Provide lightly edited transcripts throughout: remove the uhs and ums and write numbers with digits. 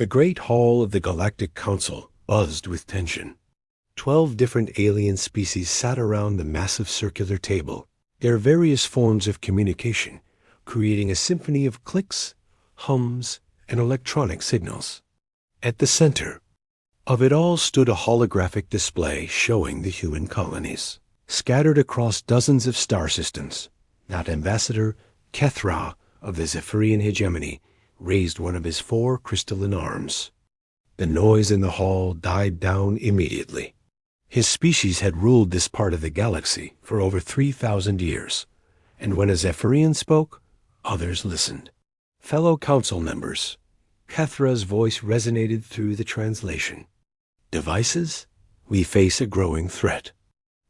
The great hall of the Galactic Council buzzed with tension. 12 different alien species sat around the massive circular table, their various forms of communication creating a symphony of clicks, hums, and electronic signals. At the center of it all stood a holographic display showing the human colonies, scattered across dozens of star systems. Not Ambassador Kethra of the Zephyrian hegemony raised one of his 4 crystalline arms. The noise in the hall died down immediately. His species had ruled this part of the galaxy for over 3,000 years, and when a Zephyrian spoke, others listened. Fellow council members, Kethra's voice resonated through the translation. Devices? We face a growing threat.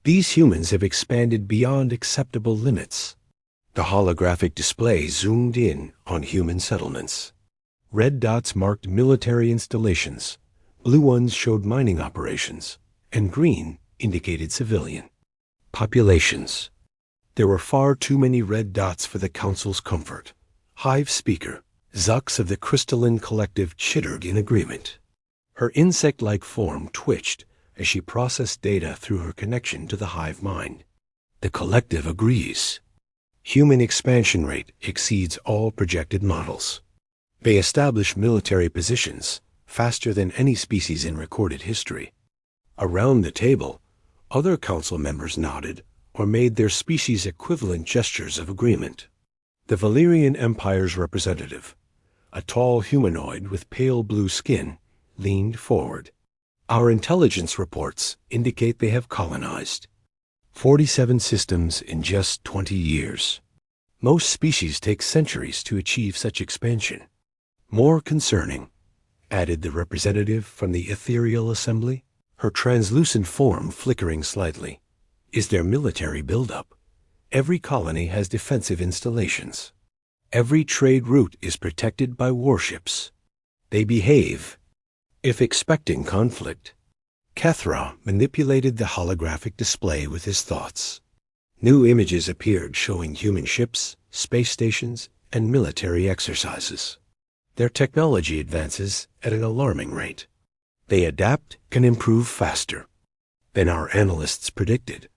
These humans have expanded beyond acceptable limits. The holographic display zoomed in on human settlements. Red dots marked military installations, blue ones showed mining operations, and green indicated civilian populations. There were far too many red dots for the Council's comfort. Hive speaker, Zux of the Crystalline Collective, chittered in agreement. Her insect-like form twitched as she processed data through her connection to the hive mind. The collective agrees. Human expansion rate exceeds all projected models. They establish military positions faster than any species in recorded history. Around the table, other council members nodded or made their species equivalent gestures of agreement. The Valyrian Empire's representative, a tall humanoid with pale blue skin, leaned forward. Our intelligence reports indicate they have colonized 47 systems in just 20 years. Most species take centuries to achieve such expansion. More concerning, added the representative from the ethereal assembly, her translucent form flickering slightly, is their military buildup. Every colony has defensive installations. Every trade route is protected by warships. They behave if expecting conflict. Kethra manipulated the holographic display with his thoughts. New images appeared showing human ships, space stations, and military exercises. Their technology advances at an alarming rate. They adapt and improve faster than our analysts predicted.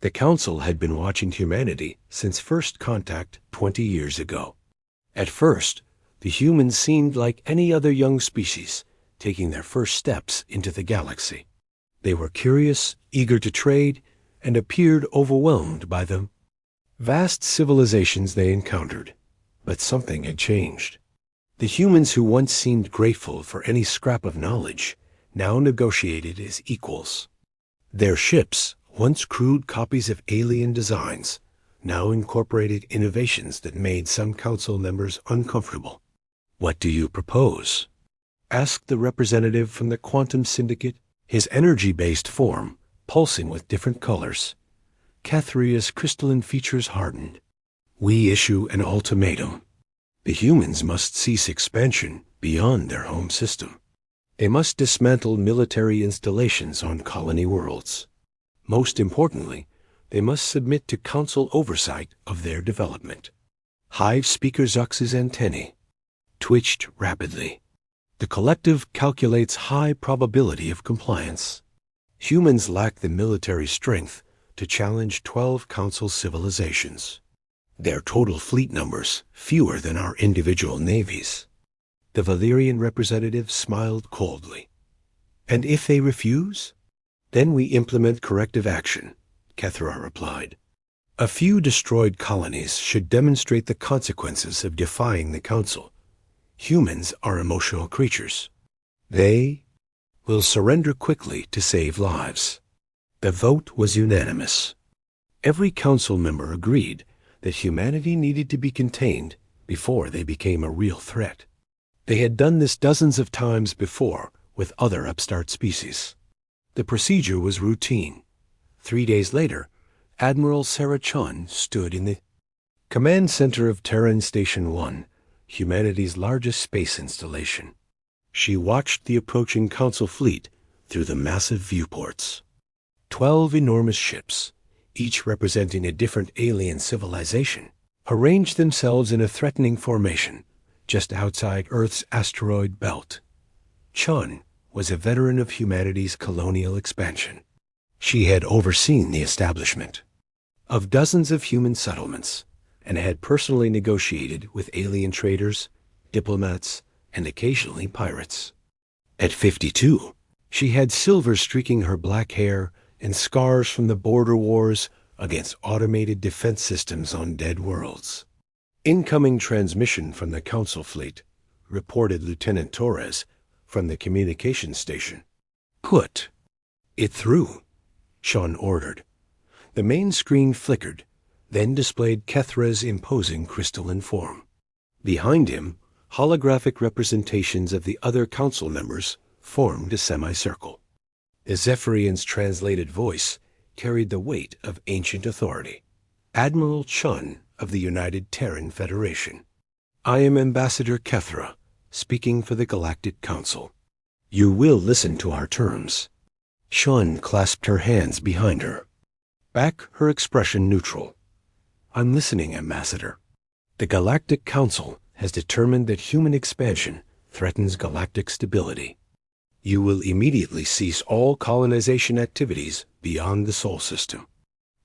The Council had been watching humanity since first contact 20 years ago. At first, the humans seemed like any other young species, taking their first steps into the galaxy. They were curious, eager to trade, and appeared overwhelmed by the vast civilizations they encountered. But something had changed. The humans who once seemed grateful for any scrap of knowledge now negotiated as equals. Their ships, once crude copies of alien designs, now incorporated innovations that made some council members uncomfortable. "What do you propose?" asked the representative from the Quantum Syndicate, his energy-based form pulsing with different colors. Kethria's crystalline features hardened. "We issue an ultimatum. The humans must cease expansion beyond their home system. They must dismantle military installations on colony worlds. Most importantly, they must submit to council oversight of their development." Hive Speaker Zux's antennae twitched rapidly. The collective calculates high probability of compliance. Humans lack the military strength to challenge 12 council civilizations. Their total fleet numbers fewer than our individual navies. The Valyrian representative smiled coldly. "And if they refuse?" "Then we implement corrective action," Kethra replied. "A few destroyed colonies should demonstrate the consequences of defying the Council. Humans are emotional creatures. They will surrender quickly to save lives." The vote was unanimous. Every council member agreed that humanity needed to be contained before they became a real threat. They had done this dozens of times before with other upstart species. The procedure was routine. 3 days later, Admiral Sarah Chun stood in the command center of Terran Station 1, humanity's largest space installation. She watched the approaching Council fleet through the massive viewports. 12 enormous ships, each representing a different alien civilization, arranged themselves in a threatening formation just outside Earth's asteroid belt. Chun was a veteran of humanity's colonial expansion. She had overseen the establishment of dozens of human settlements and had personally negotiated with alien traders, diplomats, and occasionally pirates. At 52, she had silver streaking her black hair and scars from the border wars against automated defense systems on dead worlds. Incoming transmission from the Council fleet, reported Lieutenant Torres from the communications station. Put it through, Sean ordered. The main screen flickered, then displayed Kethra's imposing crystalline form. Behind him, holographic representations of the other council members formed a semicircle. The Zephyrian's translated voice carried the weight of ancient authority. Admiral Chun of the United Terran Federation. I am Ambassador Kethra, speaking for the Galactic Council. You will listen to our terms. Chun clasped her hands behind her. Back her expression neutral. I'm listening, Ambassador. The Galactic Council has determined that human expansion threatens galactic stability. You will immediately cease all colonization activities beyond the Sol system.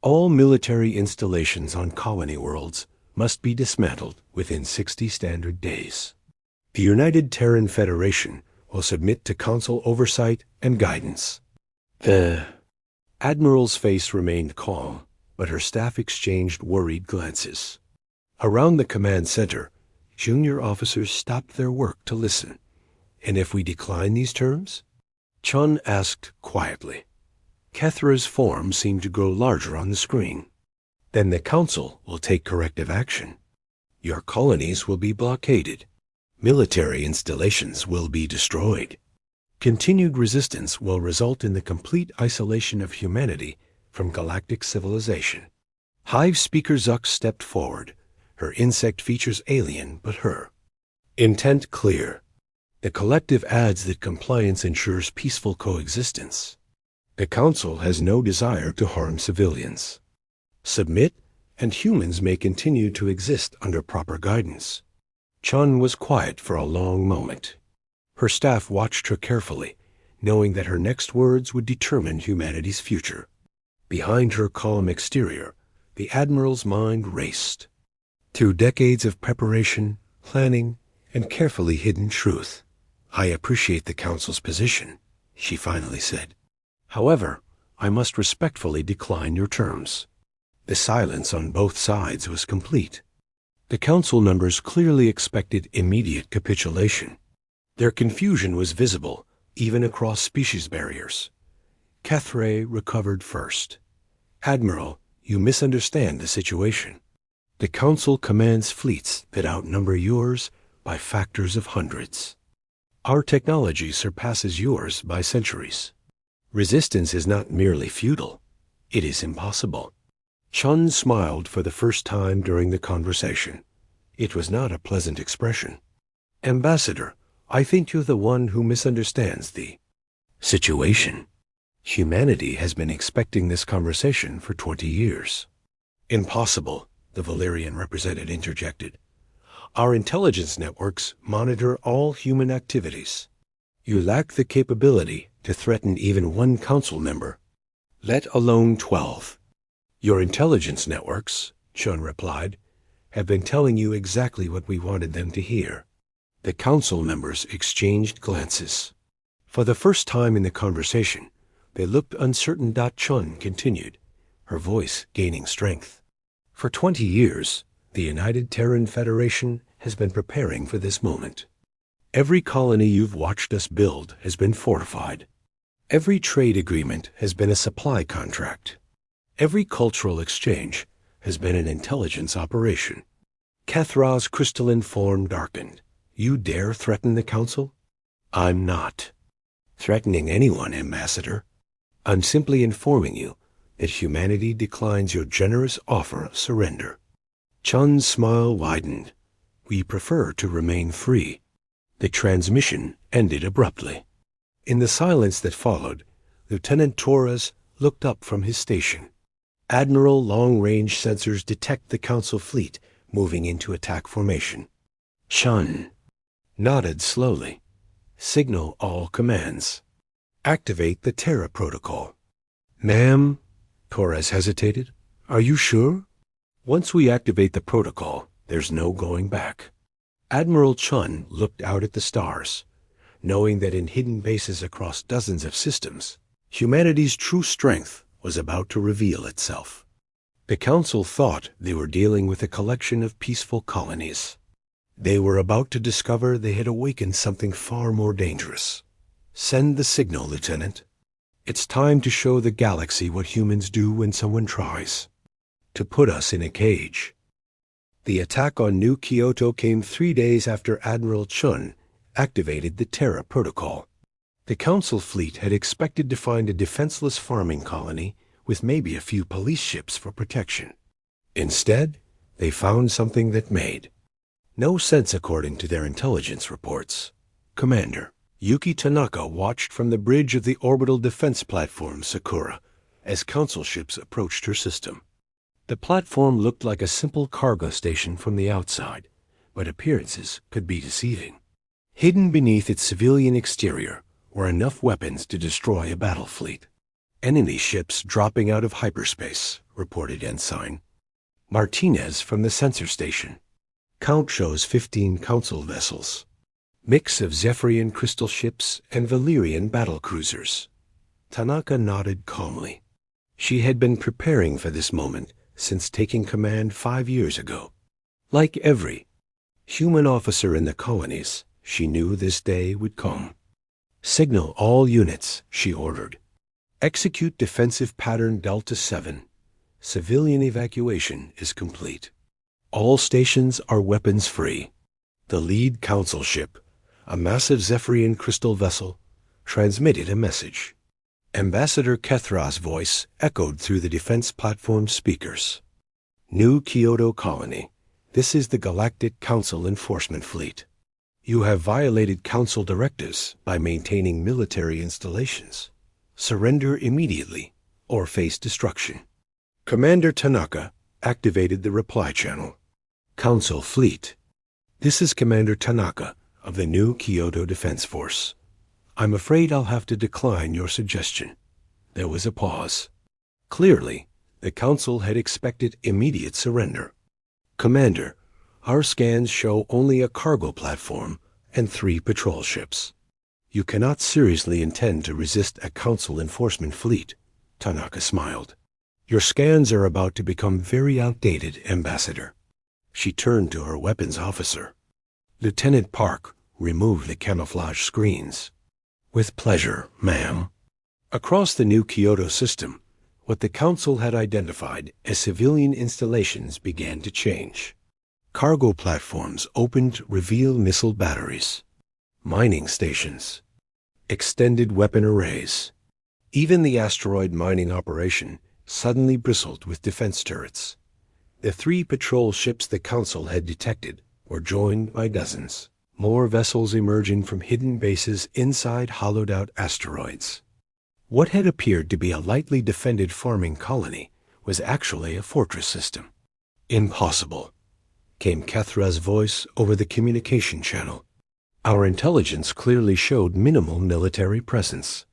All military installations on colony worlds must be dismantled within 60 standard days. The United Terran Federation will submit to Council oversight and guidance. The Admiral's face remained calm, but her staff exchanged worried glances. Around the command center, junior officers stopped their work to listen. And if we decline these terms? Chun asked quietly. Kethra's form seemed to grow larger on the screen. Then the Council will take corrective action. Your colonies will be blockaded. Military installations will be destroyed. Continued resistance will result in the complete isolation of humanity from galactic civilization. Hive Speaker Zuck stepped forward, her insect features alien but her intent clear. The collective adds that compliance ensures peaceful coexistence. The Council has no desire to harm civilians. Submit, and humans may continue to exist under proper guidance. Chun was quiet for a long moment. Her staff watched her carefully, knowing that her next words would determine humanity's future. Behind her calm exterior, the Admiral's mind raced. Through decades of preparation, planning, and carefully hidden truth, I appreciate the Council's position, she finally said. However, I must respectfully decline your terms. The silence on both sides was complete. The Council members clearly expected immediate capitulation. Their confusion was visible, even across species barriers. Kethra recovered first. Admiral, you misunderstand the situation. The Council commands fleets that outnumber yours by factors of hundreds. Our technology surpasses yours by centuries. Resistance is not merely futile, it is impossible. Chun smiled for the first time during the conversation. It was not a pleasant expression. Ambassador, I think you're the one who misunderstands the situation. Humanity has been expecting this conversation for 20 years. Impossible, the Valerian representative interjected. Our intelligence networks monitor all human activities. You lack the capability to threaten even one council member, let alone 12. Your intelligence networks, Chun replied, have been telling you exactly what we wanted them to hear. The council members exchanged glances. For the first time in the conversation, they looked uncertain. Chun continued, her voice gaining strength. For 20 years, the United Terran Federation has been preparing for this moment. Every colony you've watched us build has been fortified. Every trade agreement has been a supply contract. Every cultural exchange has been an intelligence operation. Kethra's crystalline form darkened. You dare threaten the Council? I'm not threatening anyone, Ambassador. I'm simply informing you that humanity declines your generous offer of surrender. Chun's smile widened. We prefer to remain free. The transmission ended abruptly. In the silence that followed, Lieutenant Torres looked up from his station. Admiral long-range sensors detect the Council fleet moving into attack formation. Chun nodded slowly. Signal all commands. Activate the Terra protocol. Ma'am, Torres hesitated. Are you sure? Once we activate the protocol, there's no going back. Admiral Chun looked out at the stars, knowing that in hidden bases across dozens of systems, humanity's true strength was about to reveal itself. The Council thought they were dealing with a collection of peaceful colonies. They were about to discover they had awakened something far more dangerous. Send the signal, Lieutenant. It's time to show the galaxy what humans do when someone tries to put us in a cage. The attack on New Kyoto came 3 days after Admiral Chun activated the Terra protocol. The Council fleet had expected to find a defenseless farming colony with maybe a few police ships for protection. Instead, they found something that made no sense according to their intelligence reports. Commander Yuki Tanaka watched from the bridge of the orbital defense platform Sakura as Council ships approached her system. The platform looked like a simple cargo station from the outside, but appearances could be deceiving. Hidden beneath its civilian exterior were enough weapons to destroy a battle fleet. Enemy ships dropping out of hyperspace, reported Ensign Martinez from the sensor station. Count shows 15 Council vessels. Mix of Zephyrian crystal ships and Valyrian battle cruisers. Tanaka nodded calmly. She had been preparing for this moment since taking command 5 years ago. Like every human officer in the colonies, she knew this day would come. Signal all units, she ordered. Execute defensive pattern Delta 7. Civilian evacuation is complete. All stations are weapons-free. The lead Council ship, a massive Zephyrian crystal vessel, transmitted a message. Ambassador Kethra's voice echoed through the defense platform speakers. New Kyoto Colony, this is the Galactic Council Enforcement Fleet. You have violated Council directives by maintaining military installations. Surrender immediately or face destruction. Commander Tanaka activated the reply channel. Council Fleet. This is Commander Tanaka of the New Kyoto Defense Force. I'm afraid I'll have to decline your suggestion. There was a pause. Clearly, the Council had expected immediate surrender. Commander, our scans show only a cargo platform and 3 patrol ships. You cannot seriously intend to resist a Council enforcement fleet, Tanaka smiled. Your scans are about to become very outdated, Ambassador. She turned to her weapons officer. Lieutenant Park, remove the camouflage screens. With pleasure, ma'am. Across the New Kyoto system, what the Council had identified as civilian installations began to change. Cargo platforms opened to reveal missile batteries, mining stations, extended weapon arrays. Even the asteroid mining operation suddenly bristled with defense turrets. The 3 patrol ships the Council had detected were joined by dozens more vessels emerging from hidden bases inside hollowed-out asteroids. What had appeared to be a lightly defended farming colony was actually a fortress system. Impossible, came Kethra's voice over the communication channel. Our intelligence clearly showed minimal military presence.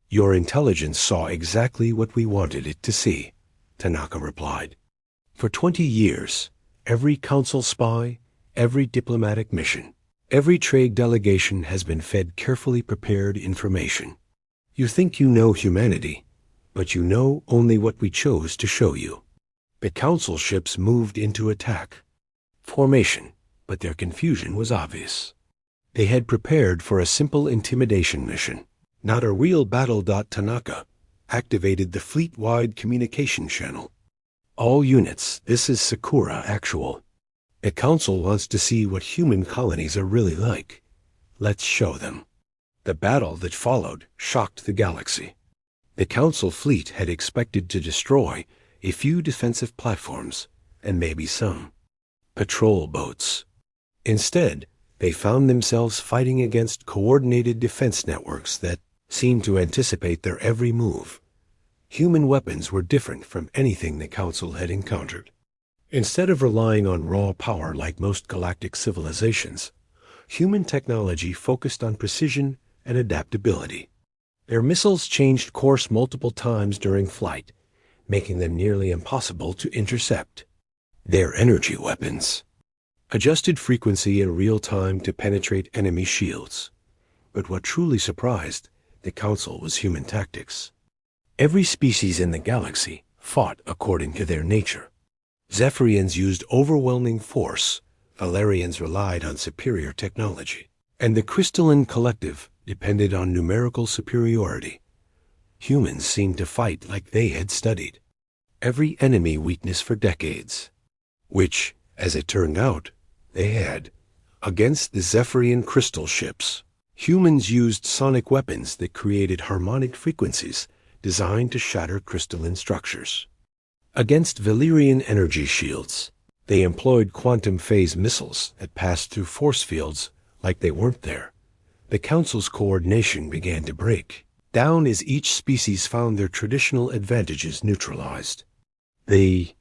Your intelligence saw exactly what we wanted it to see, Tanaka replied. For 20 years, every Council spy, every diplomatic mission, every trade delegation has been fed carefully prepared information. You think you know humanity, but you know only what we chose to show you. The Council ships moved into attack. Formation, but their confusion was obvious. They had prepared for a simple intimidation mission, not a real battle. Tanaka activated the fleet-wide communication channel. All units, this is Sakura Actual. The Council wants to see what human colonies are really like. Let's show them. The battle that followed shocked the galaxy. The Council fleet had expected to destroy a few defensive platforms and maybe some patrol boats. Instead, they found themselves fighting against coordinated defense networks that seemed to anticipate their every move. Human weapons were different from anything the Council had encountered. Instead of relying on raw power like most galactic civilizations, human technology focused on precision and adaptability. Their missiles changed course multiple times during flight, making them nearly impossible to intercept. Their energy weapons adjusted frequency in real time to penetrate enemy shields. But what truly surprised the Council was human tactics. Every species in the galaxy fought according to their nature. Zephyrians used overwhelming force, Valerians relied on superior technology, and the crystalline collective depended on numerical superiority. Humans seemed to fight like they had studied every enemy weakness for decades, which, as it turned out, they had. Against the Zephyrian crystal ships, humans used sonic weapons that created harmonic frequencies designed to shatter crystalline structures. Against Valerian energy shields, they employed quantum phase missiles that passed through force fields like they weren't there. The Council's coordination began to break down as each species found their traditional advantages neutralized. The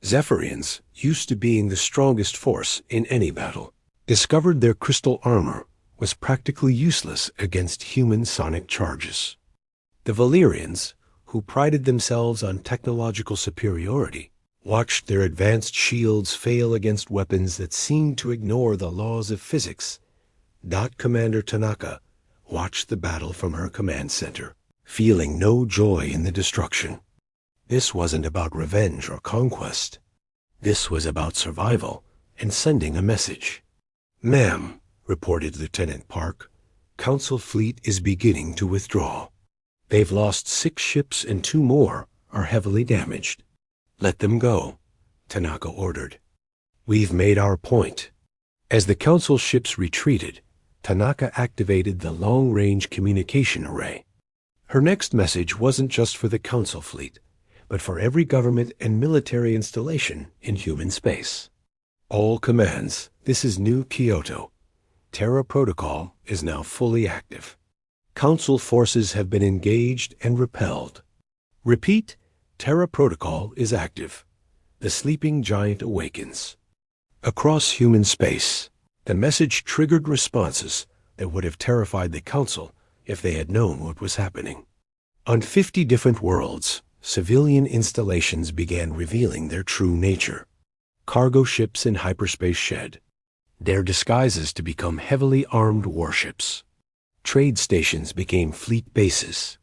Zephyrians, used to being the strongest force in any battle, discovered their crystal armor was practically useless against human sonic charges. The Valerians, who prided themselves on technological superiority, watched their advanced shields fail against weapons that seemed to ignore the laws of physics. Commander Tanaka watched the battle from her command center, feeling no joy in the destruction. This wasn't about revenge or conquest. This was about survival and sending a message. "Ma'am," reported Lieutenant Park, "Council fleet is beginning to withdraw. They've lost 6 ships and 2 more are heavily damaged." "Let them go," Tanaka ordered. "We've made our point." As the Council ships retreated, Tanaka activated the long-range communication array. Her next message wasn't just for the Council fleet, but for every government and military installation in human space. "All commands, this is New Kyoto. Terra Protocol is now fully active. Council forces have been engaged and repelled. Repeat, Terra Protocol is active. The sleeping giant awakens." Across human space, the message triggered responses that would have terrified the Council if they had known what was happening. On 50 different worlds, civilian installations began revealing their true nature. Cargo ships in hyperspace shed their disguises to become heavily armed warships. Trade stations became fleet bases.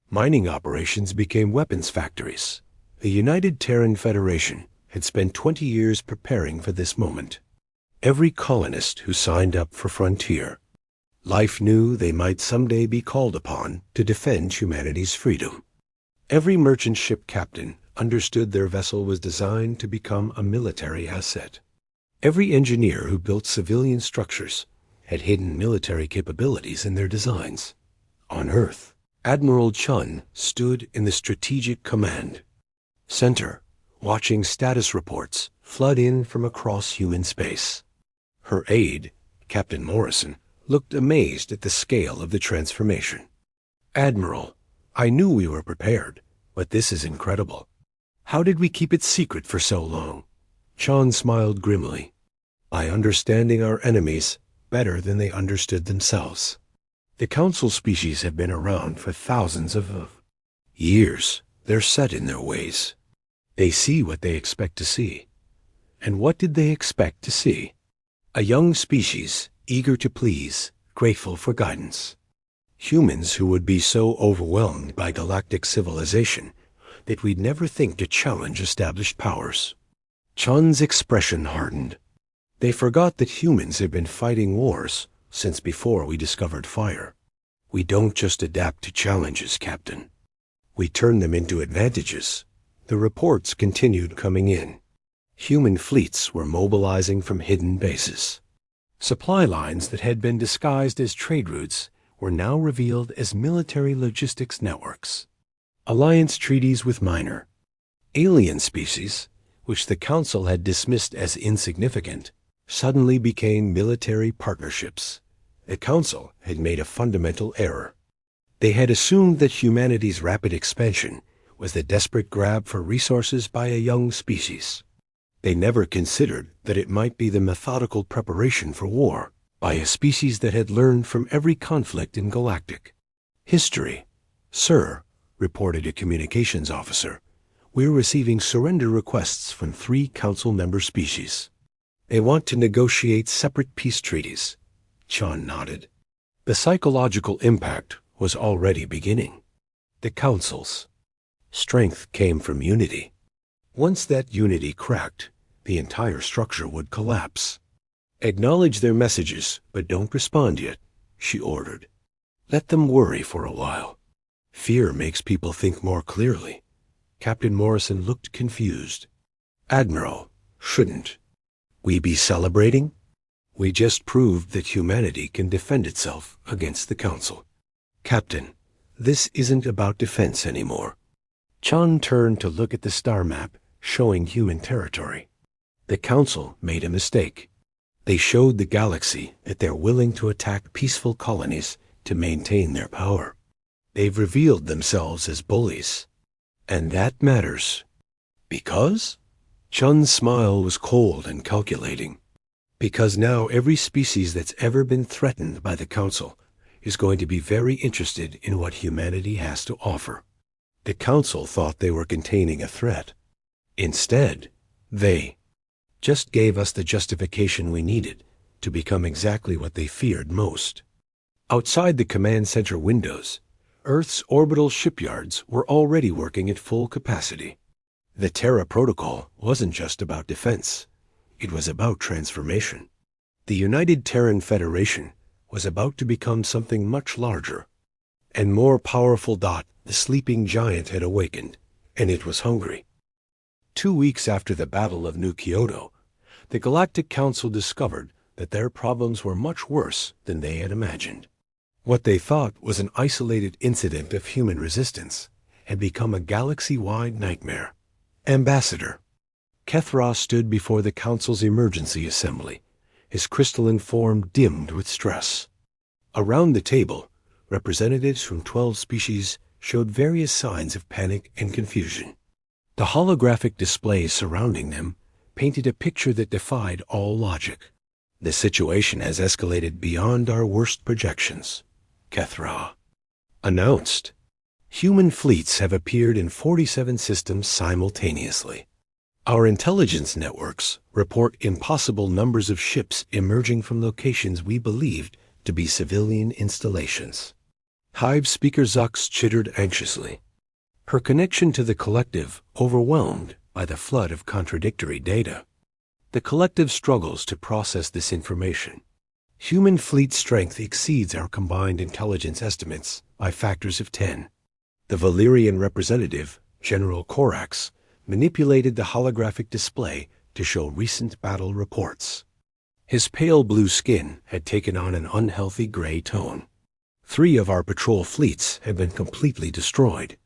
Mining operations became weapons factories. The United Terran Federation had spent 20 years preparing for this moment. Every colonist who signed up for Frontier Life knew they might someday be called upon to defend humanity's freedom. Every merchant ship captain understood their vessel was designed to become a military asset. Every engineer who built civilian structures had hidden military capabilities in their designs. On Earth, Admiral Chun stood in the Strategic Command Center, watching status reports flood in from across human space. Her aide, Captain Morrison, looked amazed at the scale of the transformation. "Admiral, I knew we were prepared, but this is incredible. How did we keep it secret for so long?" Chun smiled grimly. "By understanding our enemies better than they understood themselves. The Council species have been around for thousands of years. They're set in their ways. They see what they expect to see." And what did they expect to see? A young species, eager to please, grateful for guidance. Humans who would be so overwhelmed by galactic civilization that we'd never think to challenge established powers. Chun's expression hardened. They forgot that humans had been fighting wars since before we discovered fire. "We don't just adapt to challenges, Captain. We turn them into advantages." The reports continued coming in. Human fleets were mobilizing from hidden bases. Supply lines that had been disguised as trade routes were now revealed as military logistics networks. Alliance treaties with minor alien species, which the Council had dismissed as insignificant, suddenly became military partnerships. The Council had made a fundamental error. They had assumed that humanity's rapid expansion was the desperate grab for resources by a young species. They never considered that it might be the methodical preparation for war by a species that had learned from every conflict in galactic history. "Sir," reported a communications officer, "we're receiving surrender requests from 3 council member species. They want to negotiate separate peace treaties." Chun nodded. The psychological impact was already beginning. The council's strength came from unity. Once that unity cracked, the entire structure would collapse. "Acknowledge their messages, but don't respond yet," she ordered. "Let them worry for a while. Fear makes people think more clearly." Captain Morrison looked confused. "Admiral, shouldn't we be celebrating? We just proved that humanity can defend itself against the Council." "Captain, this isn't about defense anymore." Chun turned to look at the star map showing human territory. "The Council made a mistake. They showed the galaxy that they're willing to attack peaceful colonies to maintain their power. They've revealed themselves as bullies. And that matters." "Because?" Chun's smile was cold and calculating. "Because now every species that's ever been threatened by the Council is going to be very interested in what humanity has to offer." The Council thought they were containing a threat. Instead, they just gave us the justification we needed to become exactly what they feared most. Outside the command center windows, Earth's orbital shipyards were already working at full capacity. The Terra Protocol wasn't just about defense. It was about transformation. The United Terran Federation was about to become something much larger and more powerful. The sleeping giant had awakened, and it was hungry. 2 weeks after the Battle of New Kyoto, the Galactic Council discovered that their problems were much worse than they had imagined. What they thought was an isolated incident of human resistance had become a galaxy-wide nightmare. Ambassador Kethra stood before the Council's emergency assembly, his crystalline form dimmed with stress. Around the table, representatives from 12 species showed various signs of panic and confusion. The holographic displays surrounding them painted a picture that defied all logic. "The situation has escalated beyond our worst projections," Kethra announced. "Human fleets have appeared in 47 systems simultaneously. Our intelligence networks report impossible numbers of ships emerging from locations we believed to be civilian installations." Hive Speaker Zux chittered anxiously, her connection to the collective overwhelmed by the flood of contradictory data. The collective struggles to process this information. Human fleet strength exceeds our combined intelligence estimates by factors of 10. The Valyrian representative, General Korax, manipulated the holographic display to show recent battle reports. His pale blue skin had taken on an unhealthy gray tone. 3 of our patrol fleets had been completely destroyed.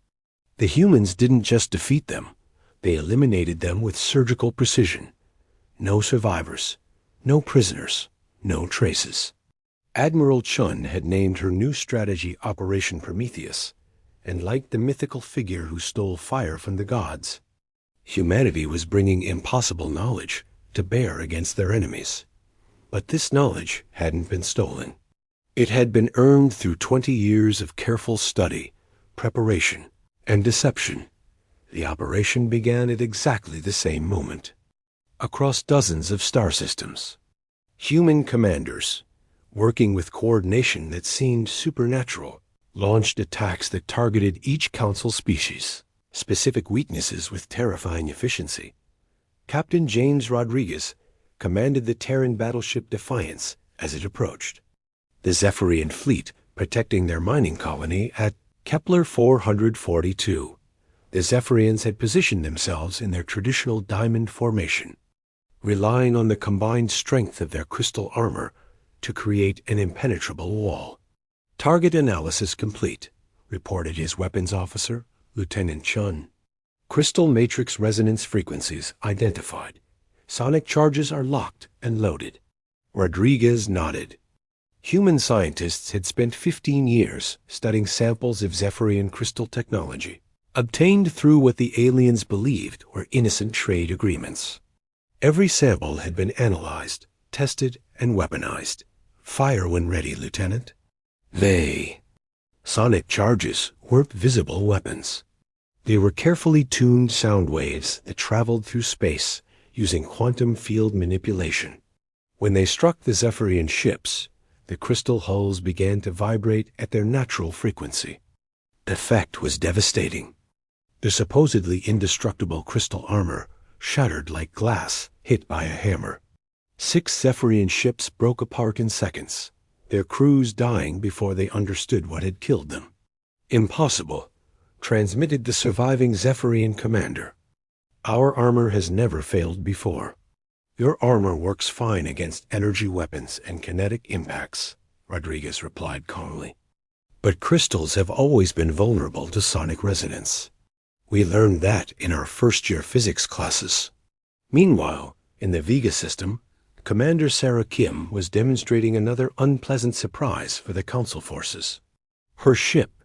The humans didn't just defeat them, they eliminated them with surgical precision. No survivors, no prisoners, no traces. Admiral Chun had named her new strategy Operation Prometheus, and like the mythical figure who stole fire from the gods, humanity was bringing impossible knowledge to bear against their enemies. But this knowledge hadn't been stolen. It had been earned through 20 years of careful study, preparation, and deception. The operation began at exactly the same moment. Across dozens of star systems, human commanders, working with coordination that seemed supernatural, launched attacks that targeted each Council species, specific weaknesses with terrifying efficiency. Captain James Rodriguez commanded the Terran battleship Defiance as it approached, the Zephyrian fleet protecting their mining colony at Kepler 442. The Zephyrians had positioned themselves in their traditional diamond formation, relying on the combined strength of their crystal armor to create an impenetrable wall. "Target analysis complete," reported his weapons officer, Lieutenant Chun. "Crystal matrix resonance frequencies identified. Sonic charges are locked and loaded." Rodriguez nodded. Human scientists had spent 15 years studying samples of Zephyrian crystal technology, obtained through what the aliens believed were innocent trade agreements. Every sample had been analyzed, tested, and weaponized, Fire when ready, Lieutenant. They. Sonic charges weren't visible weapons. They were carefully tuned sound waves that traveled through space using quantum field manipulation. When they struck the Zephyrian ships, the crystal hulls began to vibrate at their natural frequency. The effect was devastating. The supposedly indestructible crystal armor shattered like glass hit by a hammer. 6 Zephyrian ships broke apart in seconds, their crews dying before they understood what had killed them. Impossible, transmitted the surviving Zephyrian commander. Our armor has never failed before. Your armor works fine against energy weapons and kinetic impacts, Rodriguez replied calmly. But crystals have always been vulnerable to sonic resonance. We learned that in our first-year physics classes. Meanwhile, in the Vega system, Commander Sarah Kim was demonstrating another unpleasant surprise for the Council forces. Her ship,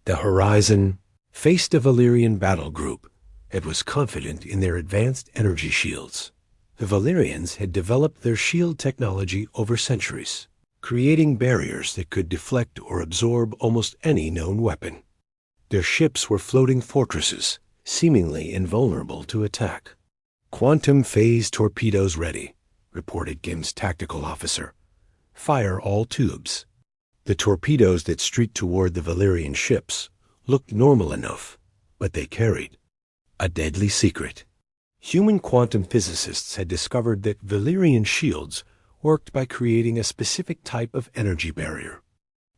the Horizon, faced a Valyrian battle group that was confident in their advanced energy shields. The Valyrians had developed their shield technology over centuries, creating barriers that could deflect or absorb almost any known weapon. Their ships were floating fortresses, seemingly invulnerable to attack. "Quantum phase torpedoes ready," reported Kim's tactical officer. "Fire all tubes." The torpedoes that streaked toward the Valyrian ships looked normal enough, but they carried a deadly secret. Human quantum physicists had discovered that Valyrian shields worked by creating a specific type of energy barrier.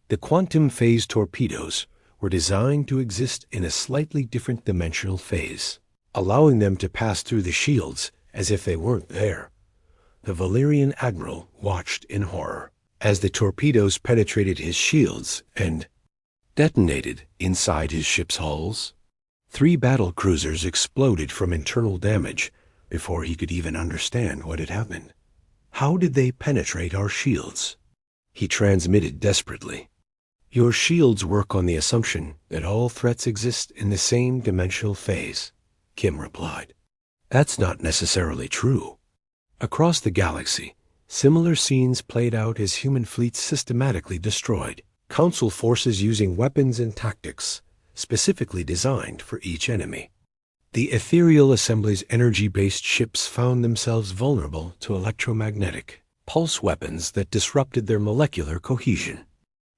The quantum phase torpedoes were designed to exist in a slightly different dimensional phase, allowing them to pass through the shields as if they weren't there. The Valyrian admiral watched in horror as the torpedoes penetrated his shields and detonated inside his ship's hulls. 3 battle cruisers exploded from internal damage before he could even understand what had happened. "How did they penetrate our shields?" He transmitted desperately. "Your shields work on the assumption that all threats exist in the same dimensional phase," Kim replied. "That's not necessarily true." Across the galaxy, similar scenes played out as human fleets systematically destroyed, Council forces using weapons and tactics specifically designed for each enemy. The Ethereal Assembly's energy-based ships found themselves vulnerable to electromagnetic pulse weapons that disrupted their molecular cohesion.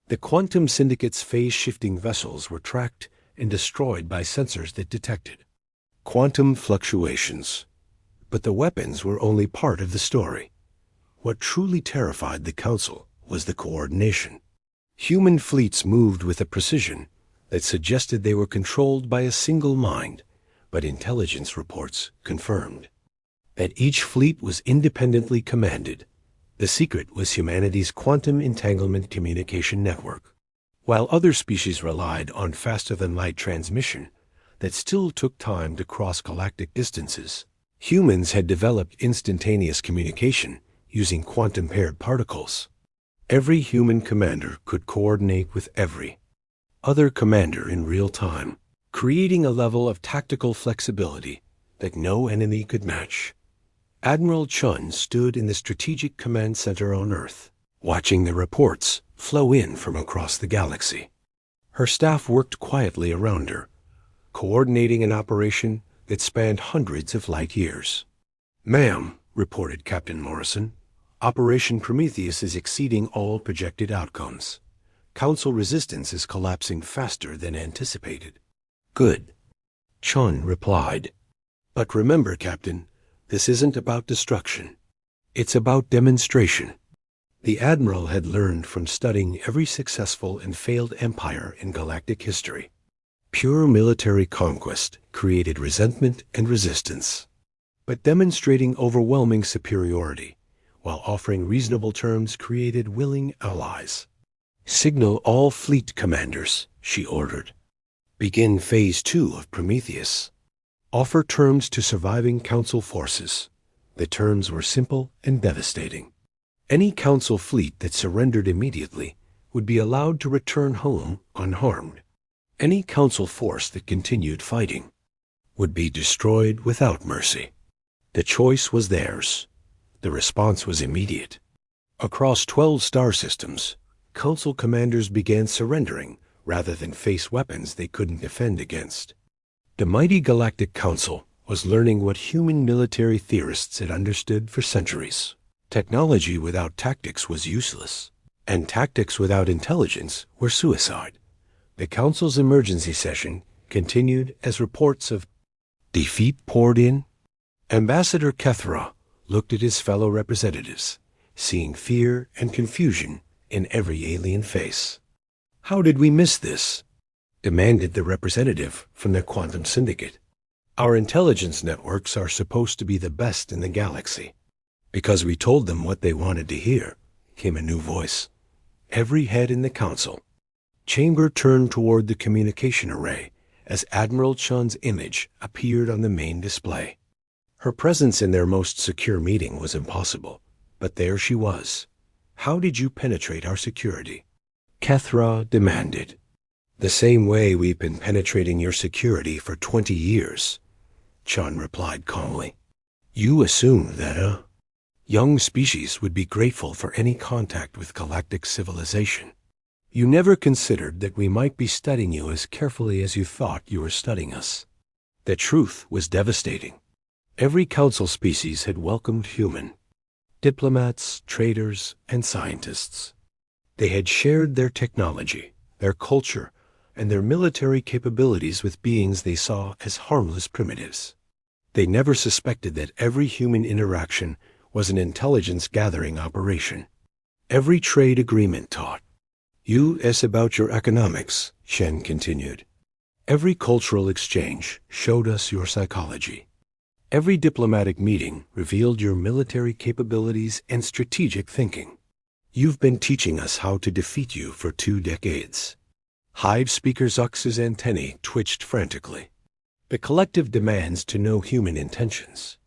The Quantum Syndicate's phase-shifting vessels were tracked and destroyed by sensors that detected quantum fluctuations. But the weapons were only part of the story. What truly terrified the Council was the coordination. Human fleets moved with a precision that suggested they were controlled by a single mind, but intelligence reports confirmed that each fleet was independently commanded. The secret was humanity's quantum entanglement communication network. While other species relied on faster-than-light transmission that still took time to cross galactic distances, humans had developed instantaneous communication using quantum-paired particles. Every human commander could coordinate with every other commander in real time, creating a level of tactical flexibility that no enemy could match. Admiral Chun stood in the Strategic Command Center on Earth, watching the reports flow in from across the galaxy. Her staff worked quietly around her, coordinating an operation that spanned hundreds of light years. "Ma'am," reported Captain Morrison, "Operation Prometheus is exceeding all projected outcomes. Council resistance is collapsing faster than anticipated." "Good," Chun replied. "But remember, Captain, this isn't about destruction. It's about demonstration." The Admiral had learned from studying every successful and failed empire in galactic history. Pure military conquest created resentment and resistance. But demonstrating overwhelming superiority while offering reasonable terms created willing allies. "Signal all fleet commanders," she ordered. "Begin Phase 2 of Prometheus. Offer terms to surviving Council forces." The terms were simple and devastating. Any Council fleet that surrendered immediately would be allowed to return home unharmed. Any Council force that continued fighting would be destroyed without mercy. The choice was theirs. The response was immediate. Across 12 star systems, Council commanders began surrendering rather than face weapons they couldn't defend against. The mighty Galactic Council was learning what human military theorists had understood for centuries. Technology without tactics was useless, and tactics without intelligence were suicide. The Council's emergency session continued as reports of defeat poured in. Ambassador Kethra looked at his fellow representatives, seeing fear and confusion in every alien face. "How did we miss this?" demanded the representative from the Quantum Syndicate. "Our intelligence networks are supposed to be the best in the galaxy." "Because we told them what they wanted to hear," came a new voice. Every head in the Council chamber turned toward the communication array as Admiral Chun's image appeared on the main display. Her presence in their most secure meeting was impossible, but there she was. "How did you penetrate our security?" Kethra demanded. "The same way we've been penetrating your security for 20 years, Chun replied calmly. "You assumed that a young species would be grateful for any contact with galactic civilization. You never considered that we might be studying you as carefully as you thought you were studying us." The truth was devastating. Every Council species had welcomed human diplomats, traders, and scientists. They had shared their technology, their culture, and their military capabilities with beings they saw as harmless primitives. They never suspected that every human interaction was an intelligence-gathering operation. Every trade agreement taught us about your economics, Shen continued. Every cultural exchange showed us your psychology. Every diplomatic meeting revealed your military capabilities and strategic thinking. You've been teaching us how to defeat you for 2 decades. Hive Speaker Zux's antennae twitched frantically. The collective demands to know human intentions.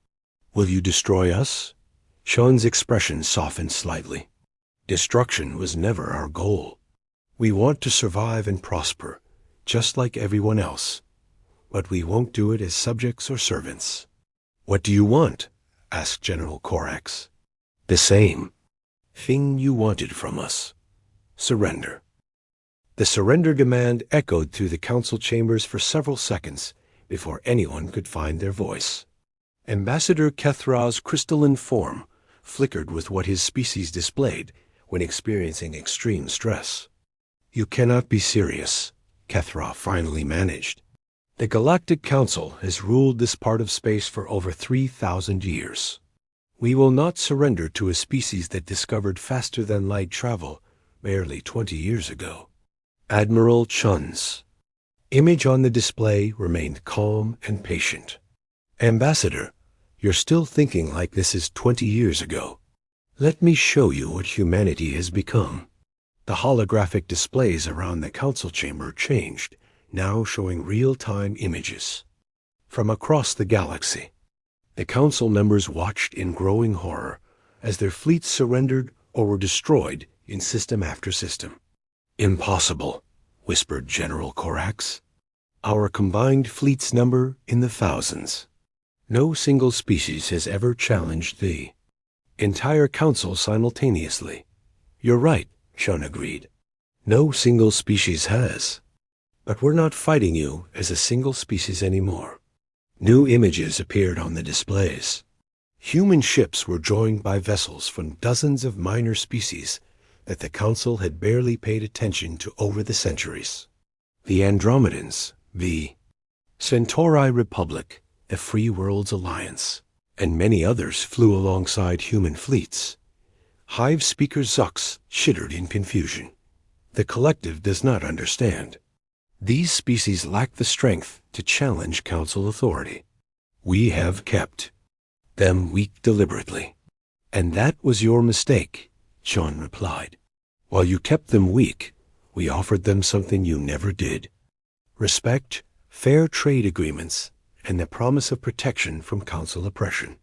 "Will you destroy us?" Sean's expression softened slightly. "Destruction was never our goal. We want to survive and prosper, just like everyone else. But we won't do it as subjects or servants." "What do you want?" asked General Corax. "The same thing you wanted from us. Surrender." The surrender demand echoed through the Council chambers for several seconds before anyone could find their voice. Ambassador Kethra's crystalline form flickered with what his species displayed when experiencing extreme stress. "You cannot be serious," Kethra finally managed. "The Galactic Council has ruled this part of space for over 3,000 years. We will not surrender to a species that discovered faster-than-light travel barely 20 years ago." Admiral Chun's image on the display remained calm and patient. "Ambassador, you're still thinking like this is 20 years ago. Let me show you what humanity has become." The holographic displays around the Council chamber changed, now showing real-time images from across the galaxy. The Council members watched in growing horror as their fleets surrendered or were destroyed in system after system. "Impossible," whispered General Corax. "Our combined fleet's number in the thousands. No single species has ever challenged the entire Council simultaneously." "You're right," Shun agreed. "No single species has. But we're not fighting you as a single species anymore." New images appeared on the displays. Human ships were joined by vessels from dozens of minor species that the Council had barely paid attention to over the centuries. The Andromedans, the Centauri Republic, the Free Worlds Alliance, and many others flew alongside human fleets. Hive Speaker Zux shuddered in confusion. The collective does not understand. These species lack the strength to challenge Council authority. We have kept them weak deliberately. And that was your mistake, Chun replied. While you kept them weak, we offered them something you never did. Respect, fair trade agreements, and the promise of protection from Council oppression.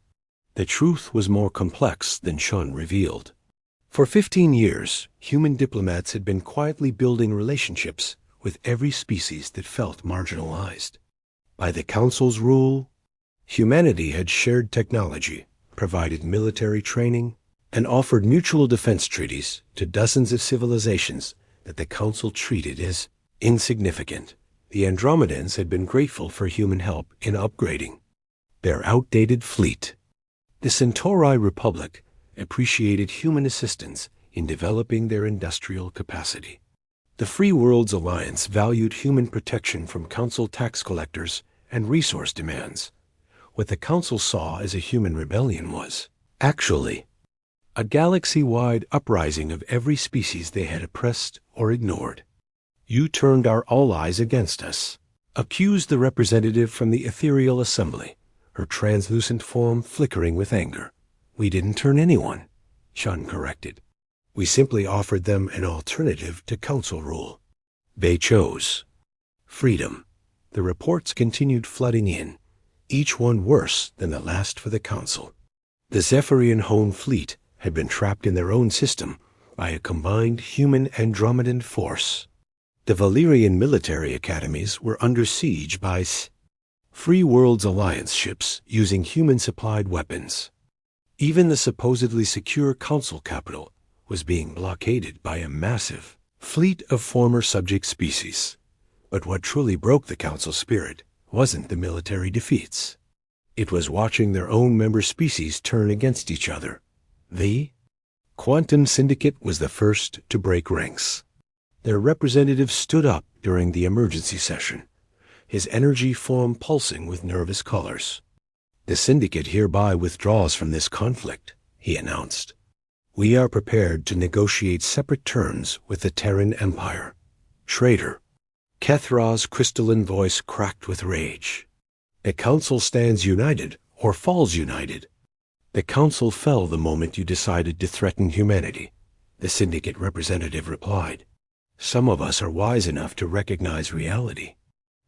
The truth was more complex than Chun revealed. For 15 years, human diplomats had been quietly building relationships with every species that felt marginalized. By the Council's rule, humanity had shared technology, provided military training, and offered mutual defense treaties to dozens of civilizations that the Council treated as insignificant. The Andromedans had been grateful for human help in upgrading their outdated fleet. The Centauri Republic appreciated human assistance in developing their industrial capacity. The Free Worlds Alliance valued human protection from Council tax collectors and resource demands. What the Council saw as a human rebellion was, actually, a galaxy-wide uprising of every species they had oppressed or ignored. "You turned our allies against us," accused the representative from the ethereal assembly, her translucent form flickering with anger. "We didn't turn anyone," Shun corrected. "We simply offered them an alternative to Council rule. They chose freedom." The reports continued flooding in, each one worse than the last for the Council. The Zephyrian home fleet had been trapped in their own system by a combined human Andromedan force. The Valyrian military academies were under siege by Free Worlds Alliance ships using human-supplied weapons. Even the supposedly secure Council capital was being blockaded by a massive fleet of former subject species. But what truly broke the Council spirit wasn't the military defeats. It was watching their own member species turn against each other. The Quantum Syndicate was the first to break ranks. Their representative stood up during the emergency session, his energy form pulsing with nervous colors. "The Syndicate hereby withdraws from this conflict," he announced. "We are prepared to negotiate separate terms with the Terran Empire." "Traitor!" Kethra's crystalline voice cracked with rage. "The Council stands united or falls united." "The Council fell the moment you decided to threaten humanity," the Syndicate representative replied. "Some of us are wise enough to recognize reality."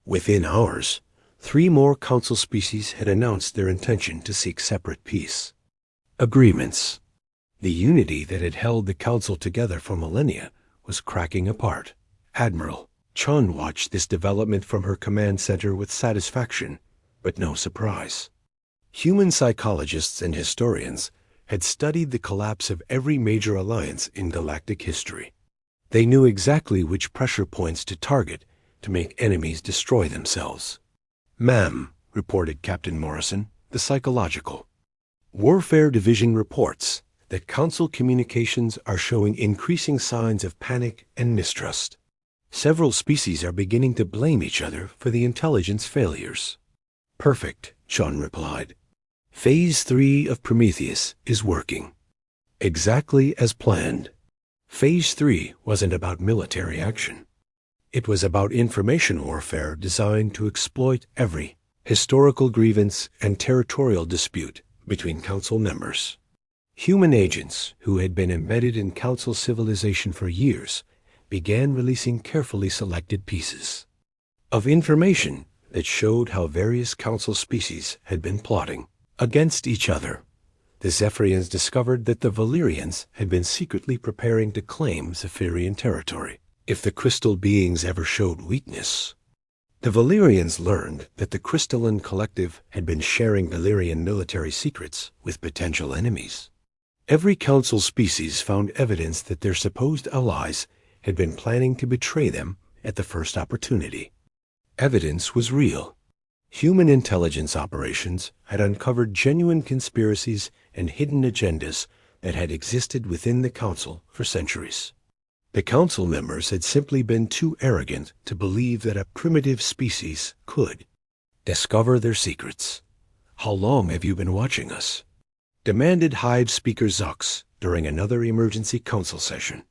Within hours, 3 more Council species had announced their intention to seek separate peace agreements. The unity that had held the Council together for millennia was cracking apart. Admiral Chun watched this development from her command center with satisfaction, but no surprise. Human psychologists and historians had studied the collapse of every major alliance in galactic history. They knew exactly which pressure points to target to make enemies destroy themselves. "Ma'am," reported Captain Morrison, the psychological Warfare Division reports that Council communications are showing increasing signs of panic and mistrust. Several species are beginning to blame each other for the intelligence failures. "Perfect," Sean replied. "Phase 3 of Prometheus is working exactly as planned." Phase 3 wasn't about military action. It was about information warfare designed to exploit every historical grievance and territorial dispute between Council members. Human agents who had been embedded in Council civilization for years began releasing carefully selected pieces of information that showed how various Council species had been plotting against each other. The Zephyrians discovered that the Valyrians had been secretly preparing to claim Zephyrian territory if the crystal beings ever showed weakness. The Valyrians learned that the crystalline collective had been sharing Valyrian military secrets with potential enemies. Every Council species found evidence that their supposed allies had been planning to betray them at the first opportunity. Evidence was real. Human intelligence operations had uncovered genuine conspiracies and hidden agendas that had existed within the Council for centuries. The Council members had simply been too arrogant to believe that a primitive species could discover their secrets. "How long have you been watching us?" demanded Hive Speaker Zux during another emergency Council session.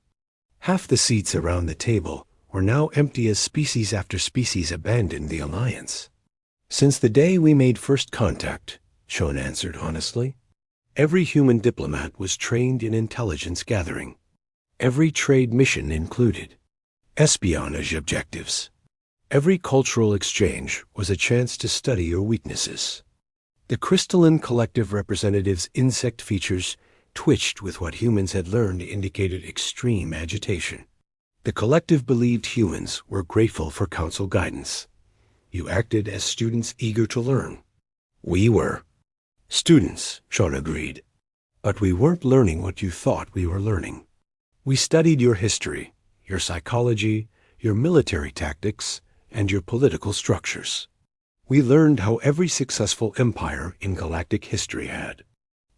Half the seats around the table were now empty as species after species abandoned the Alliance. "Since the day we made first contact," Shon answered honestly. "Every human diplomat was trained in intelligence gathering. Every trade mission included espionage objectives. Every cultural exchange was a chance to study your weaknesses." The crystalline collective representative's insect features twitched with what humans had learned indicated extreme agitation. The collective believed humans were grateful for Council guidance. "You acted as students eager to learn." "We were." "Students," Sean agreed. But we weren't learning what you thought we were learning. We studied your history, your psychology, your military tactics, and your political structures. We learned how every successful empire in galactic history had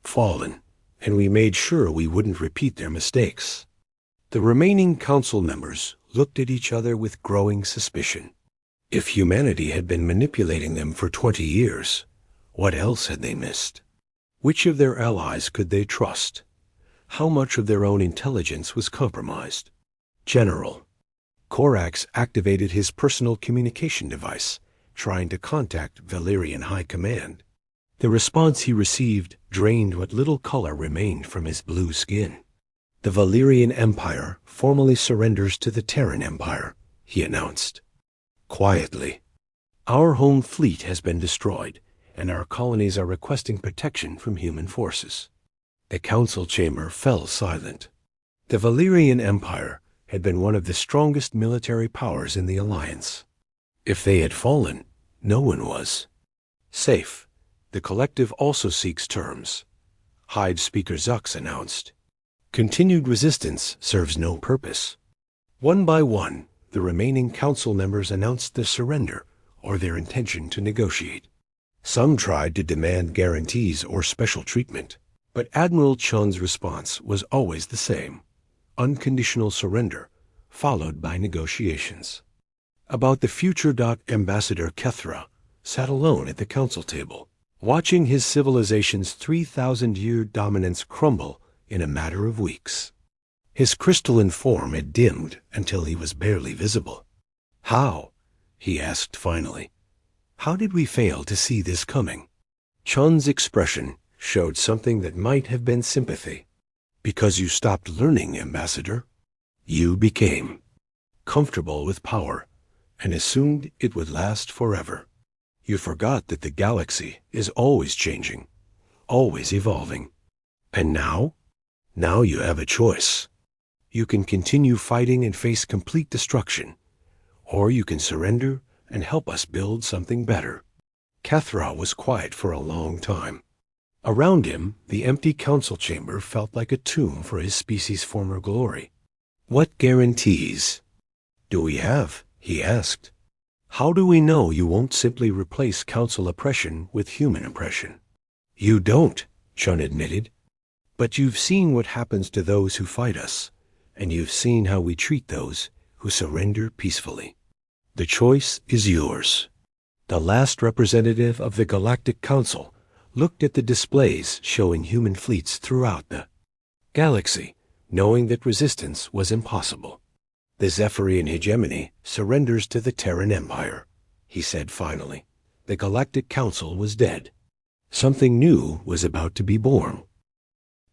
fallen, and we made sure we wouldn't repeat their mistakes. The remaining council members looked at each other with growing suspicion. If humanity had been manipulating them for 20 years, what else had they missed? Which of their allies could they trust? How much of their own intelligence was compromised? General, Korax activated his personal communication device, trying to contact Valerian High Command. The response he received drained what little color remained from his blue skin. The Valerian Empire formally surrenders to the Terran Empire, he announced. Quietly, our home fleet has been destroyed, and our colonies are requesting protection from human forces. The council chamber fell silent. The Valerian Empire had been one of the strongest military powers in the Alliance. If they had fallen, no one was. Safe. The collective also seeks terms, Hyde Speaker Zux announced. Continued resistance serves no purpose. One by one, the remaining council members announced their surrender or their intention to negotiate. Some tried to demand guarantees or special treatment, but Admiral Chun's response was always the same: unconditional surrender, followed by negotiations. About the future, Ambassador Kethra sat alone at the council table, watching his civilization's 3,000-year dominance crumble in a matter of weeks. His crystalline form had dimmed until he was barely visible. How? He asked finally. How did we fail to see this coming? Chun's expression showed something that might have been sympathy. Because you stopped learning, Ambassador. You became comfortable with power and assumed it would last forever. You forgot that the galaxy is always changing, always evolving. And now? Now you have a choice. You can continue fighting and face complete destruction, or you can surrender and help us build something better. Kethra was quiet for a long time. Around him, the empty council chamber felt like a tomb for his species' former glory. What guarantees do we have? He asked. How do we know you won't simply replace council oppression with human oppression? You don't, Chun admitted. But you've seen what happens to those who fight us, and you've seen how we treat those who surrender peacefully. The choice is yours. The last representative of the Galactic Council looked at the displays showing human fleets throughout the galaxy, knowing that resistance was impossible. The Zephyrian hegemony surrenders to the Terran Empire, he said finally. The Galactic Council was dead. Something new was about to be born.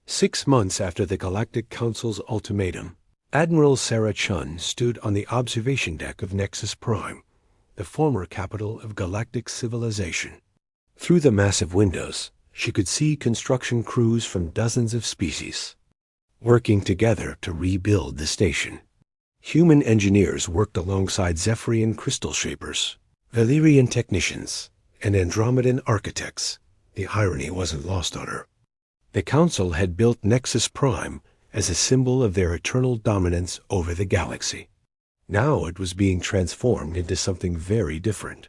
6 months after the Galactic Council's ultimatum, Admiral Sarah Chun stood on the observation deck of Nexus Prime, the former capital of galactic civilization. Through the massive windows, she could see construction crews from dozens of species, working together to rebuild the station. Human engineers worked alongside Zephyrian crystal shapers, Valerian technicians, and Andromedan architects. The irony wasn't lost on her. The Council had built Nexus Prime as a symbol of their eternal dominance over the galaxy. Now it was being transformed into something very different.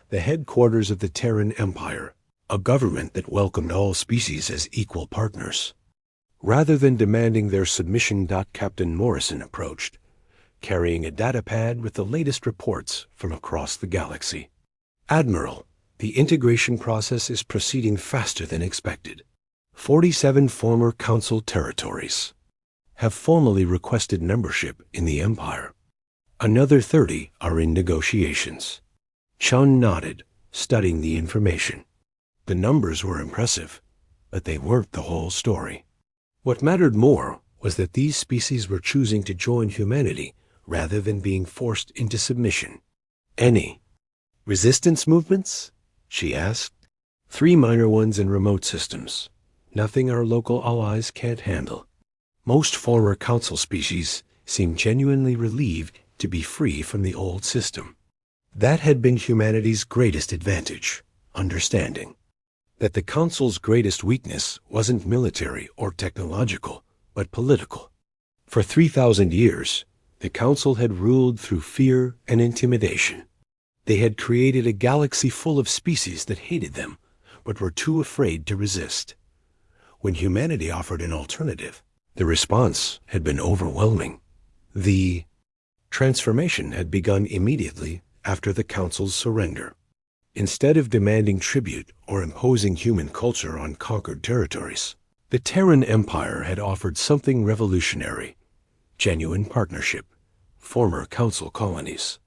The headquarters of the Terran Empire, a government that welcomed all species as equal partners. Rather than demanding their submission, Captain Morrison approached, carrying a datapad with the latest reports from across the galaxy. Admiral, the integration process is proceeding faster than expected. 47 former Council territories have formally requested membership in the Empire. Another 30 are in negotiations. Chun nodded, studying the information. The numbers were impressive, but they weren't the whole story. What mattered more was that these species were choosing to join humanity rather than being forced into submission. Any resistance movements? She asked. 3 minor ones in remote systems. Nothing our local allies can't handle. Most former Council species seemed genuinely relieved to be free from the old system. That had been humanity's greatest advantage, understanding. that the Council's greatest weakness wasn't military or technological, but political. For 3,000 years, the Council had ruled through fear and intimidation. They had created a galaxy full of species that hated them, but were too afraid to resist. When humanity offered an alternative, the response had been overwhelming. The transformation had begun immediately after the Council's surrender. Instead of demanding tribute or imposing human culture on conquered territories, the Terran Empire had offered something revolutionary: genuine partnership. Former Council colonies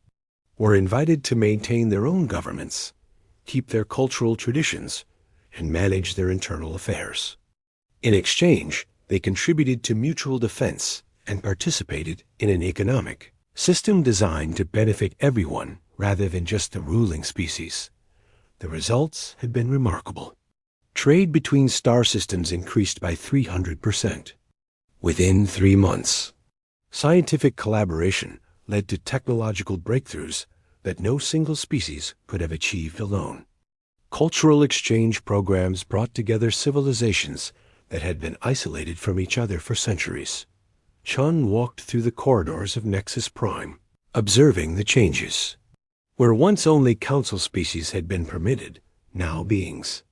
were invited to maintain their own governments, keep their cultural traditions, and manage their internal affairs. In exchange, they contributed to mutual defense and participated in an economic system designed to benefit everyone rather than just the ruling species. The results had been remarkable. Trade between star systems increased by 300%. Within 3 months, scientific collaboration led to technological breakthroughs that no single species could have achieved alone. Cultural exchange programs brought together civilizations that had been isolated from each other for centuries. Chun walked through the corridors of Nexus Prime, observing the changes. Where once only Council species had been permitted, now beings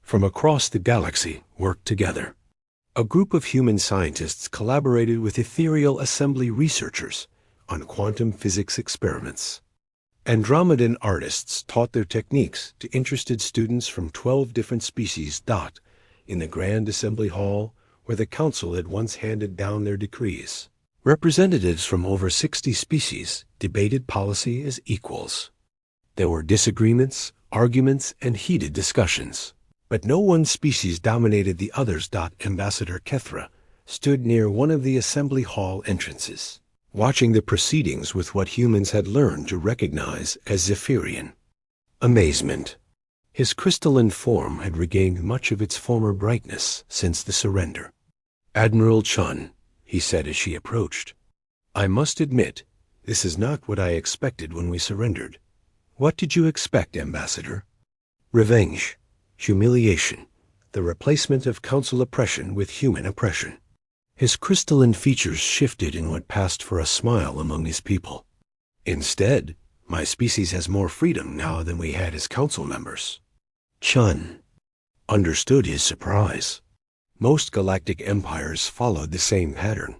from across the galaxy worked together. A group of human scientists collaborated with ethereal assembly researchers on quantum physics experiments. Andromedan artists taught their techniques to interested students from 12 different species. In the Grand Assembly Hall, where the Council had once handed down their decrees, representatives from over 60 species debated policy as equals. There were disagreements, arguments, and heated discussions, but no one species dominated the others. Ambassador Kethra stood near one of the Assembly Hall entrances, watching the proceedings with what humans had learned to recognize as Zephyrian amazement. His crystalline form had regained much of its former brightness since the surrender. "Admiral Chun," he said as she approached, "I must admit, this is not what I expected when we surrendered." "What did you expect, Ambassador?" "Revenge, humiliation, the replacement of Council oppression with human oppression." His crystalline features shifted in what passed for a smile among his people. "Instead, my species has more freedom now than we had as Council members." Chun understood his surprise. Most galactic empires followed the same pattern: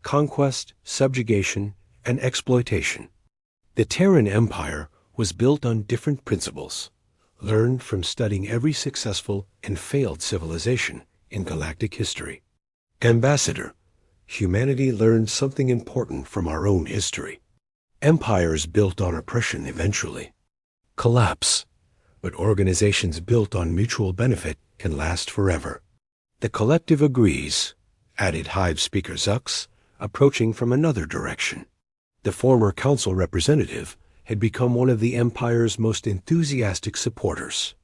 conquest, subjugation, and exploitation. The Terran Empire was built on different principles, learned from studying every successful and failed civilization in galactic history. "Ambassador, humanity learned something important from our own history. Empires built on oppression eventually collapse, but organizations built on mutual benefit can last forever." "The collective agrees," added Hive Speaker Zux, approaching from another direction. The former Council representative had become one of the Empire's most enthusiastic supporters.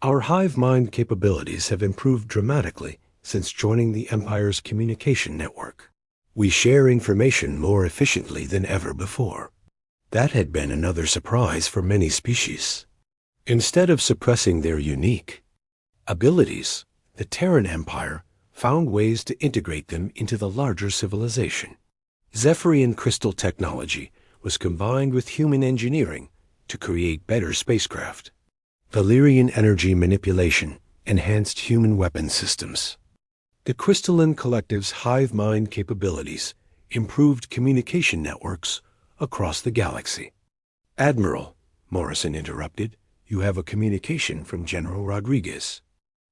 "Our hive mind capabilities have improved dramatically since joining the Empire's communication network. We share information more efficiently than ever before." That had been another surprise for many species. Instead of suppressing their unique abilities, the Terran Empire found ways to integrate them into the larger civilization. Zephyrian crystal technology was combined with human engineering to create better spacecraft. Valyrian energy manipulation enhanced human weapon systems. The crystalline collective's hive mind capabilities improved communication networks across the galaxy. "Admiral," Morrison interrupted, "you have a communication from General Rodriguez.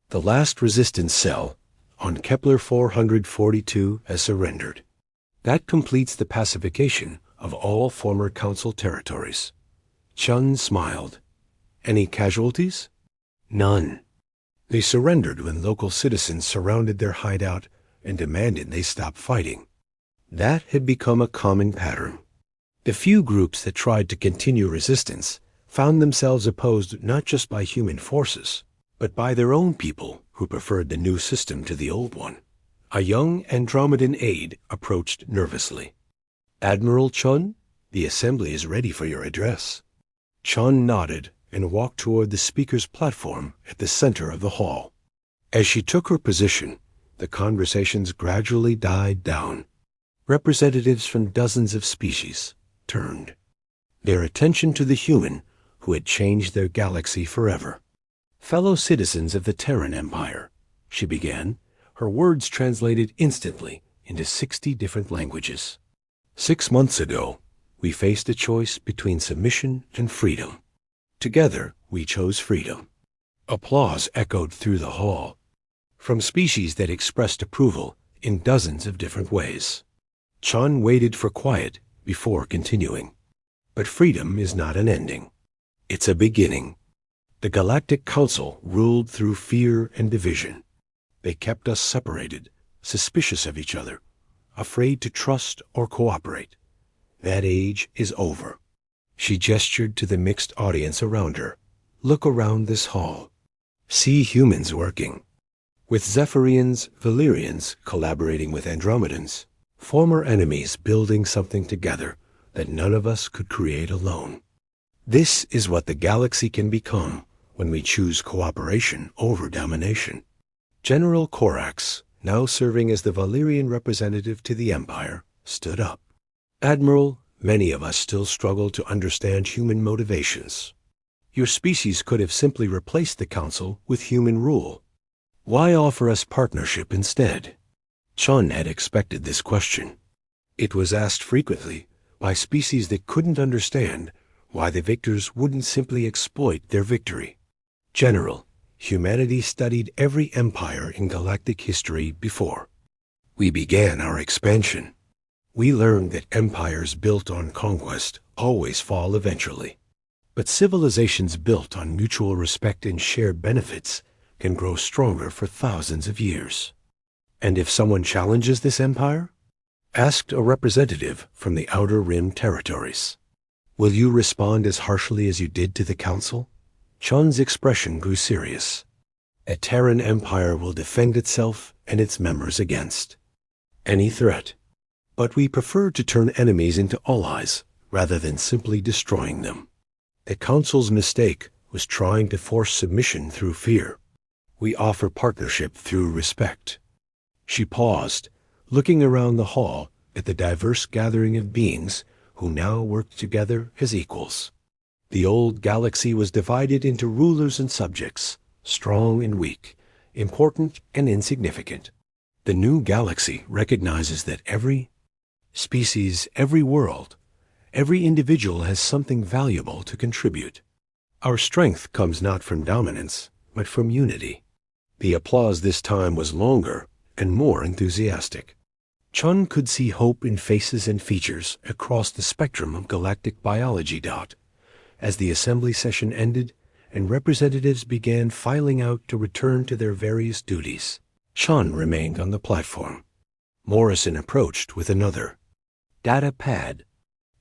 The last resistance cell on Kepler 442 has surrendered. That completes the pacification of all former Council territories." Chun smiled. "Any casualties?" "None. They surrendered when local citizens surrounded their hideout and demanded they stop fighting." That had become a common pattern. The few groups that tried to continue resistance found themselves opposed not just by human forces, but by their own people who preferred the new system to the old one. A young Andromedan aide approached nervously. "Admiral Chun, the Assembly is ready for your address." Chun nodded and walked toward the speaker's platform at the center of the hall. As she took her position, the conversations gradually died down. Representatives from dozens of species turned, their attention to the human who had changed their galaxy forever. "Fellow citizens of the Terran Empire," she began, her words translated instantly into 60 different languages. "6 months ago, we faced a choice between submission and freedom. Together, we chose freedom." Applause echoed through the hall, from species that expressed approval in dozens of different ways. Chun waited for quiet before continuing. "But freedom is not an ending. It's a beginning. The Galactic Council ruled through fear and division. They kept us separated, suspicious of each other, afraid to trust or cooperate. That age is over." She gestured to the mixed audience around her. "Look around this hall. See humans working. With Zephyrians, Valyrians collaborating with Andromedans, former enemies building something together that none of us could create alone. This is what the galaxy can become when we choose cooperation over domination." General Corax, now serving as the Valyrian representative to the Empire, stood up. "Admiral, many of us still struggle to understand human motivations. Your species could have simply replaced the Council with human rule. Why offer us partnership instead?" Chun had expected this question. It was asked frequently by species that couldn't understand why the victors wouldn't simply exploit their victory. "General, humanity studied every empire in galactic history before we began our expansion. We learned that empires built on conquest always fall eventually. But civilizations built on mutual respect and shared benefits can grow stronger for thousands of years. And if someone challenges this empire?" asked a representative from the Outer Rim territories. "Will you respond as harshly as you did to the Council?" Chun's expression grew serious. "A Terran empire will defend itself and its members against any threat. But we prefer to turn enemies into allies rather than simply destroying them. The Council's mistake was trying to force submission through fear. We offer partnership through respect." She paused, looking around the hall at the diverse gathering of beings who now worked together as equals. The old galaxy was divided into rulers and subjects, strong and weak, important and insignificant. The new galaxy recognizes that every species, every world, every individual has something valuable to contribute. Our strength comes not from dominance, but from unity. The applause this time was longer and more enthusiastic. Chun could see hope in faces and features across the spectrum of galactic biology. As the assembly session ended and representatives began filing out to return to their various duties, Chun remained on the platform. Morrison approached with another data pad.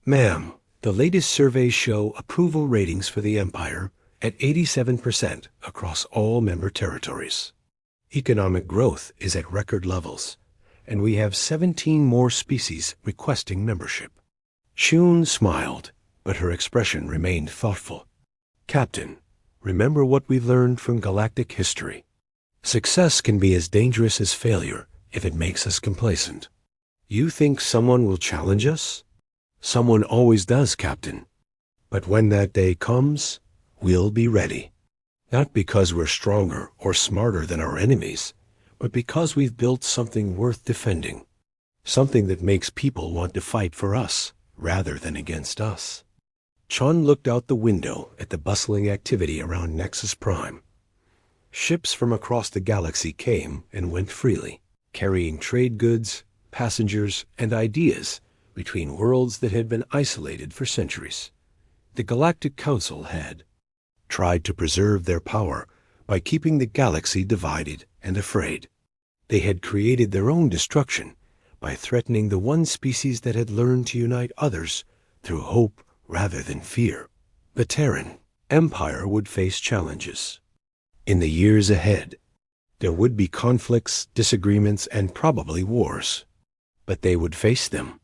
"Ma'am, the latest surveys show approval ratings for the Empire at 87% across all member territories. Economic growth is at record levels, and we have 17 more species requesting membership." Shun smiled, but her expression remained thoughtful. "Captain, remember what we've learned from galactic history. Success can be as dangerous as failure if it makes us complacent. You think someone will challenge us? Someone always does, Captain. But when that day comes, we'll be ready. Not because we're stronger or smarter than our enemies, but because we've built something worth defending. Something that makes people want to fight for us rather than against us." Chun looked out the window at the bustling activity around Nexus Prime. Ships from across the galaxy came and went freely, carrying trade goods, passengers, and ideas between worlds that had been isolated for centuries. The Galactic Council had tried to preserve their power by keeping the galaxy divided and afraid. They had created their own destruction by threatening the one species that had learned to unite others through hope rather than fear. The Terran Empire would face challenges. In the years ahead, there would be conflicts, disagreements, and probably wars. But they would face them,